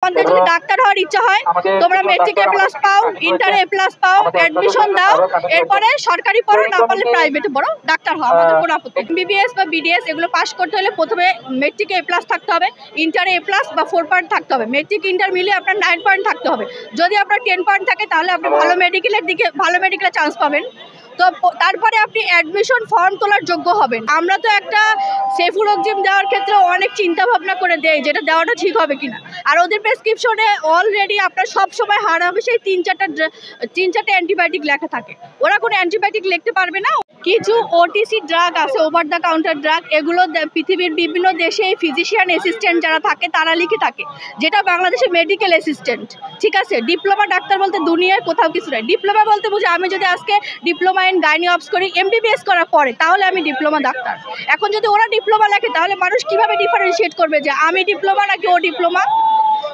তোমাদের যদি ডাক্তার হওয়ার ইচ্ছা হয় তোমরা মেট্রিকে প্লাস পাও, ইন্টারে প্লাস পাও, অ্যাডমিশন দাও, এরপরে সরকারি পড়ো, না পারলে প্রাইভেটে পড়ো, ডাক্তার হও, আমাদের কোনো আপত্তি। এমবিবিএস বা বিডিএস এগুলো পাস করতে হলে প্রথমে মেট্রিকে এ প্লাস থাকতে হবে, ইন্টারে এ প্লাস বা 4 পয়েন্ট থাকতে হবে, মেট্রিক ইন্টার মিলিয়ে আপনার 9 পয়েন্ট থাকতে হবে। যদি আপনার 10 পয়েন্ট থাকে তাহলে আপনি ভালো মেডিকেলে চান্স পাবেন। তো তারপরে আপনি অ্যাডমিশন ফর্ম তোলার যোগ্য হবেন। আমরা তো একটা সেফুর এক্সাম দেওয়ার ক্ষেত্রে অনেক চিন্তা ভাবনা করে দেই যেটা দেওয়াটা ঠিক হবে কিনা। আর ওদের প্রেসক্রিপশনে অলরেডি আপনার সব সময় হার হবে সেই 3-4টা অ্যান্টিবায়োটিক লেখা থাকে। ওরা কোনো অ্যান্টিবায়োটিক লিখতে পারবে না। কিছু ওটিসি ড্রাগ আছে, ওভার দ্য কাউন্টার ড্রাগ, এগুলো পৃথিবীর বিভিন্ন দেশে ফিজিশিয়ান অ্যাসিস্ট্যান্ট যারা থাকে তারা লিখে থাকে, যেটা বাংলাদেশে মেডিকেল অ্যাসিস্ট্যান্ট। ঠিক আছে, ডিপ্লোমা ডাক্তার বলতে দুনিয়ার কোথাও কিছু নাই। ডিপ্লোমা বলতে বুঝি আমি যদি আজকে ডিপ্লোমা ইন গাইনি অপস করি, এমবিবিএস করার পরে, তাহলে আমি ডিপ্লোমা ডাক্তার। এখন যদি ওরা ডিপ্লোমা লেখে তাহলে মানুষ কিভাবে ডিফারেন্সিয়েট করবে যে আমি ডিপ্লোমা নাকি ও ডিপ্লোমা?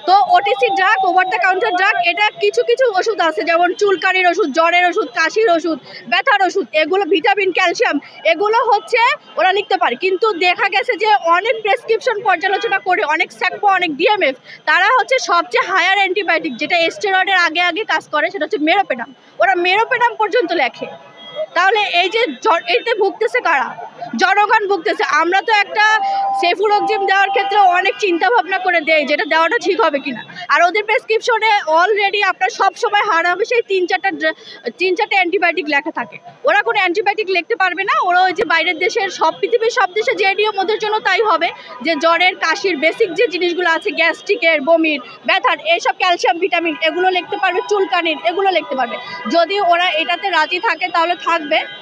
তো OTC drug, over the counter drug, এটা কিছু ওষুধ আছে যেমন চুলকানির ওষুধ, জ্বরের ওষুধ, কাশির ওষুধ, ব্যথার ওষুধ, এগুলো ভিটামিন, ক্যালসিয়াম, এগুলো হচ্ছে ওরা লিখতে পারে। কিন্তু দেখা গেছে যে অনেক প্রেসক্রিপশন পর্যালোচনা করে অনেক স্যাকপো, অনেক ডিএমএফ, তারা হচ্ছে সবচেয়ে হায়ার অ্যান্টিবায়োটিক যেটা স্টেরয়েডের আগে কাজ করে সেটা হচ্ছে মেরোপেনাম, ওরা মেরোপেনাম পর্যন্ত লেখে। তাহলে এই যে এতে ভুগতেছে কারা? জনগণ ভুগতেছে। আমরা তো একটা সেফুর এক্সাম দেওয়ার ক্ষেত্রে অনেক চিন্তা ভাবনা করে দেই যেটা দেওয়াটা ঠিক হবে কিনা। আর ওদের প্রেসক্রিপশনে অলরেডি আপনার সব সময় হার হবে সেই 3-4টা অ্যান্টিবায়োটিক লেখা থাকে। ওরা কোনো অ্যান্টিবায়োটিক লিখতে পারবে না। ওরা ওই যে বাইরের দেশের পৃথিবীর সব দেশে যে নিয়ম ওদের জন্য তাই হবে, যে জ্বরের, কাশির বেসিক যে জিনিসগুলো আছে, গ্যাস্ট্রিকের, বমির, ব্যথার, এইসব ক্যালসিয়াম, ভিটামিন, এগুলো লিখতে পারবে, চুলকানির, এগুলো লিখতে পারবে। যদি ওরা এটাতে রাজি থাকে তাহলে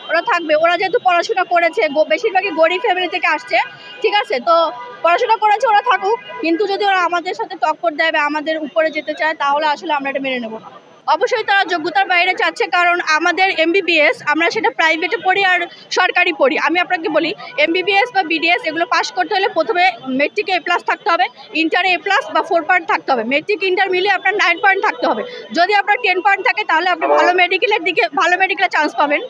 ওরা থাকবে। ওরা যেহেতু পড়াশোনা করেছে, বেশিরভাগই গরিব ফ্যামিলি থেকে আসছে, ঠিক আছে, তো পড়াশোনা করেছে, ওরা থাকুক। কিন্তু যদি ওরা আমাদের সাথে টক্কর দেয় বা আমাদের উপরে যেতে চায় তাহলে আসলে আমরা এটা মেনে নেব না। অবশ্যই তারা যোগ্যতার বাইরে চাচ্ছে, কারণ আমাদের এমবিবিএস আমরা সেটা প্রাইভেটে পড়ি আর সরকারি পড়ি। আমি আপনাকে বলি, এমবিবিএস বা বিডিএস এগুলো পাস করতে হলে প্রথমে মেট্রিকে এ প্লাস থাকতে হবে, ইন্টারে এ প্লাস বা 4 পয়েন্ট থাকতে হবে, মেট্রিক ইন্টার মিলিয়ে আপনার 9 পয়েন্ট থাকতে হবে। যদি আপনার 10 পয়েন্ট থাকে তাহলে আপনি ভালো মেডিকেলে চান্স পাবেন।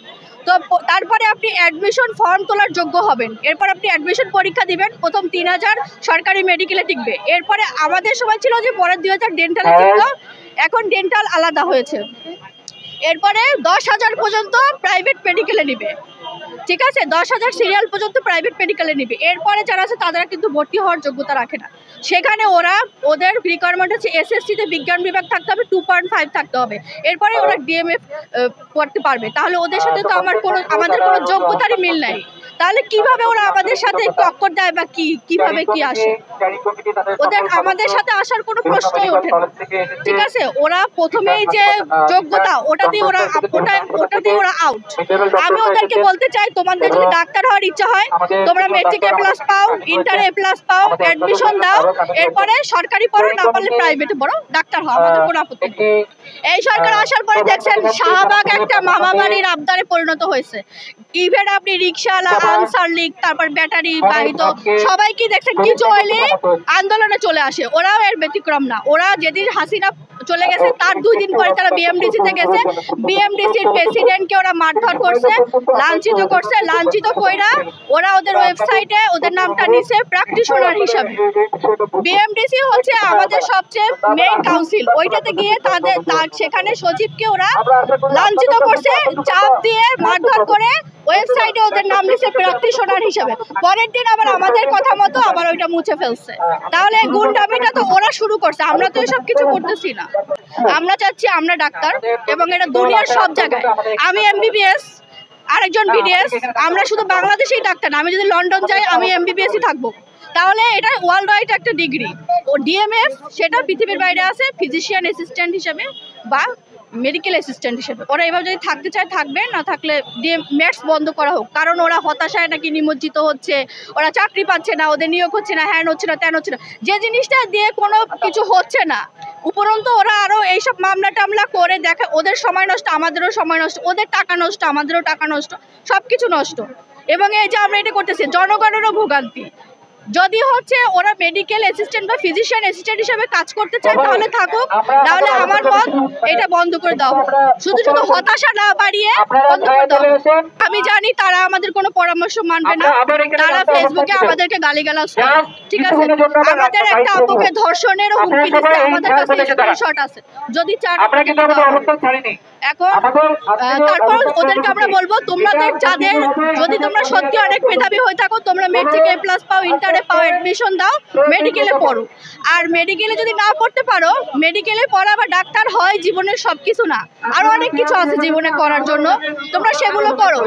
তো তারপরে আপনি অ্যাডমিশন ফর্ম তোলার যোগ্য হবেন। এরপর আপনি অ্যাডমিশন পরীক্ষা দিবেন, প্রথম 3000 সরকারি মেডিকেলে টিকবে। এরপরে আমাদের সময় ছিল যে পরের 2000 ডেন্টালে টিকতো, এখন ডেন্টাল আলাদা হয়েছে। এরপরে 10,000 পর্যন্ত প্রাইভেট মেডিকেলে নিবে, ঠিক আছে, 10,000 সিরিয়াল পর্যন্ত প্রাইভেট মেডিকেলে নিবে। এরপরে যারা আছে তারা কিন্তু ভর্তি হওয়ার যোগ্যতা রাখে না। সেখানে ওদের রিকোয়ারমেন্ট হচ্ছে এসএসসিতে বিজ্ঞান বিভাগ থাকতে হবে, 2.5 থাকতে হবে। এরপরে ওরা ডিএমএফ পড়তে পারবে। তাহলে ওদের সাথে তো আমাদের কোনো যোগ্যতারই মিল নাই। তাহলে কিভাবে ওরা আমাদের সাথে টক্কর দেয় বা কিভাবে কি আসে? আমাদের সাথে আসার কোনো প্রশ্নই ওঠে না, ঠিক আছে। ওরা প্রথমেই যে যোগ্যতা ওটাতেই ওরা আউট। আমি ওদেরকে বলতে চাই, তোমাদের যদি ডাক্তার হওয়ার ইচ্ছা হয় তোমরা মেট্রিকে প্লাস পাও, ইন্টারে প্লাস পাও, অ্যাডমিশন দাও, এরপরে সরকারি পড়ো, না পারলে প্রাইভেটে পড়ো, ডাক্তার হও, আমাদের কোনো আপত্তি নেই। এই সরকার আসার পরে দেখছেন শাহবাগ একটা মামাবাড়ির আবদারে পরিণত হয়েছে। ইভেন আপনি রিক্সাওয়ালা, আনসার লীগ, তারপর ব্যাটারি বাহিত সবাই কি দেখছেন কিছু হইলে আন্দোলনে চলে আসে। ওরাও এর ব্যতিক্রম না। ওরা যেদিন হাসিনা চলে গেছে তার 2 দিন পরে তারা বিএমডিসিতে গেছে, বিএমডিসির প্রেসিডেন্টকে ওরা মারধর করছে, লাঞ্ছিত কইরা ওরা ওদের ওয়েবসাইটে ওদের নামটা নিছে প্র্যাকটিশনার হিসাবে। বিএমডিসি হচ্ছে আমাদের সবচেয়ে মেইন কাউন্সিল, ওইটাতে গিয়ে সেখানে সচিবকে ওরা লাঞ্ছিত করছে, চাপ দিয়ে মারধর করে ওয়েবসাইটে ওদের নাম নিছে প্র্যাকটিশনার হিসাবে। পরের দিন আবার আমাদের কথা মতো আবার ওইটা মুছে ফেলছে। তাহলে গুন্ডামিটা তো ওরা শুরু করছে, আমরা তো এসব কিছু করতেছি না। আমরা চাচ্ছি আমরা ডাক্তার, এবং এটা দুনিয়ার সব জায়গায়। আমি এমবিবিএস, আরেকজন বিডিএস, আমরা শুধু বাংলাদেশেই ডাক্তার না, আমি যদি লন্ডন যাই আমি এমবিবিএসই থাকবো। তাহলে এটা ওয়ার্ল্ড ওয়াইড একটা ডিগ্রি। ও ডিএমএফ সেটা পৃথিবীর বাইরে আছে ফিজিশিয়ান অ্যাসিস্ট্যান্ট হিসেবে বা মেডিকেল অ্যাসিস্ট্যান্ট হিসেবে। ওরা এভাবে যদি থাকতে চায় থাকবে, না থাকলে ম্যাটস বন্ধ করা হোক। কারণ ওরা হতাশায় নাকি নিমজ্জিত হচ্ছে, ওরা চাকরি পাচ্ছে না, ওদের নিয়োগ হচ্ছে না, হ্যান হচ্ছে না, ত্যান হচ্ছে না, যে জিনিসটা দিয়ে কোনো কিছু হচ্ছে না। উপরন্তু ওরা আরও এইসব মামলা টামলা করে দেখে, ওদের সময় নষ্ট, আমাদেরও সময় নষ্ট, ওদের টাকা নষ্ট, আমাদেরও টাকা নষ্ট, সব কিছু নষ্ট। এবং এই যে আমরা এটা করতেছি, জনগণেরও ভোগান্তি। যদি হচ্ছে ওরা মেডিকেল অ্যাসিস্ট্যান্ট বা ফিজিশিয়ান অ্যাসিস্ট্যান্ট হিসেবে কাজ করতে চায় তাহলে থাকুক, নাহলে আমার মত এটা বন্ধ করে দাও। শুধু শুধু হতাশা না বাড়িয়ে বন্ধ করে দাও। আমি জানি তারা আমাদের কোনো পরামর্শ মানবে না, তারা ফেসবুকে আমাদেরকে গালিগালাজ করে, ঠিক আছে। আমাদের একটা আপুকে ধর্ষণেরও হুমকি দিচ্ছে, আমাদের কাছে স্ক্রিনশট আছে, যদি চান এখন। তারপর ওদেরকে আমরা বলবো তোমাদের যাদের, যদি তোমরা সত্যি অনেক মেধাবী হয়ে থাকো, তোমরা মেট্রিক এ প্লাস পাও, ইন্টারে পাও, অ্যাডমিশন দাও, মেডিকেলে পড়ো। আর মেডিকেলে যদি না পড়তে পারো, মেডিকেলে পড়া বা ডাক্তার হয় জীবনের সব কিছু না, আরো অনেক কিছু আছে জীবনে করার জন্য, তোমরা সেগুলো করো।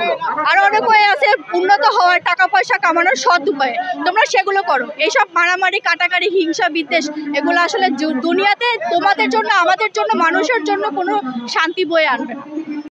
আর অনেক ওয়ে আছে উন্নত হওয়ার, টাকা পয়সা কামানোর সৎ উপায়ে, তোমরা সেগুলো করো। এইসব মারামারি, কাটাকাটি, হিংসা, বিদ্বেষ এগুলো আসলে দুনিয়াতে তোমাদের জন্য, আমাদের জন্য, মানুষের জন্য কোনো শান্তি বয়ে আনবে না।